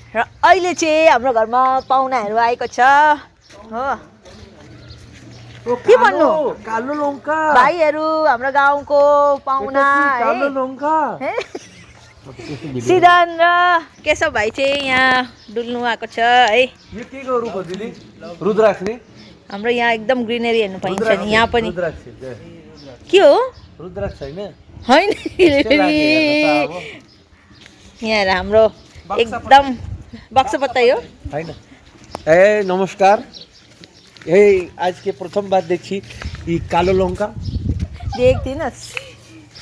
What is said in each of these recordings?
र अहिले चाहिँ हाम्रो घरमा पाहुनाहरू आएको छ हो के भन्नु कालो लौका भाइहरू हाम्रो गाउँको पाहुना कालो लौका है सिद्धान्त र केशव भाइ चाहिँ यहाँ डुल्नु आएको छ है यो के को रुख हो दिदी रुद्राक्ष नि हाम्रो यहाँ एकदम ग्रिनरी हेर्नु पाइन्छ नि यहाँ पनि रुद्राक्ष के हो रुद्राक्ष होइन हैन यहाँ हाम्रो एकदम बक्सपत्ता हो हैन ए नमस्कार ए आज के प्रथम बार देखी ये कालो लौका देखथिनस्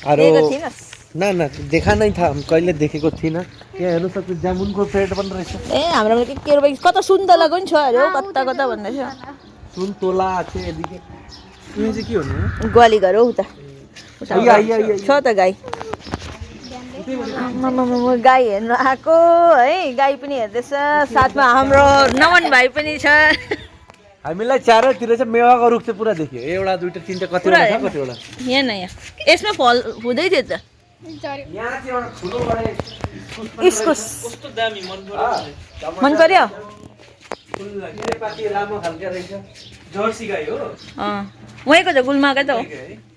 अरे देखेको थिइनस् ना ना देखा नहीं था हम कहिले देखेको थिएन यहाँ हेर्नु सक्छु जामुनको पेट पनि रहेछ ए हाम्रोमा के रुपाई कता सुन्तला पनि छ अरे हो कता कता भन्दैछ सुन तोला छ यदिके यो चाहिँ के हो नि ग्वाली घर हो उता आइया छ त गाई आमामामा गाई हेर्नु आएको है गाई पनि हेर्दैछ साथमा हाम्रो नमन भाइ पनि छ हामीलाई चारैतिर चाहिँ मेवाको रुख चाहिँ पुरा देखियो एउटा दुईटा तीनटा कतिवटा छ कतिवटा यहाँ न यहाँ यसमा फल हुँदै थियो त यहाँ चाहिँ एउटा ठुलो बडे इस्कुस कस्तो दामी मन पर्यो मन पर्यो नेपाली लामो खालको रहेछ जर्सी गाई हो वहीँको त गुल्माकै त हो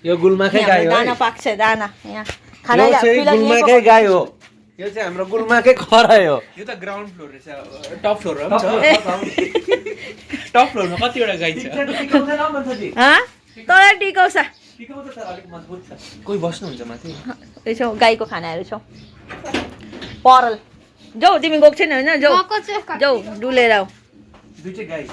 यो गुल्माकै गाई हो दाना पाक्छ दाना यहाँ खाना यो चाहिँ गुल्माकै गाई हो यो चाहिँ हाम्रो गुल्माकै खरायो हो यो त ग्राउन्ड फ्लोर रहेछ टप फ्लोरमा पनि छ टप फ्लोरमा कतिवटा गाई छ तर टिकाउँछ कोही बस्नुहुन्छ माथि यसो गाईको खानाहरू छौ परल जाऊ तिमी गएको छैन होइन जाऊ जाऊ डुलेर आऊ दुईटै गाई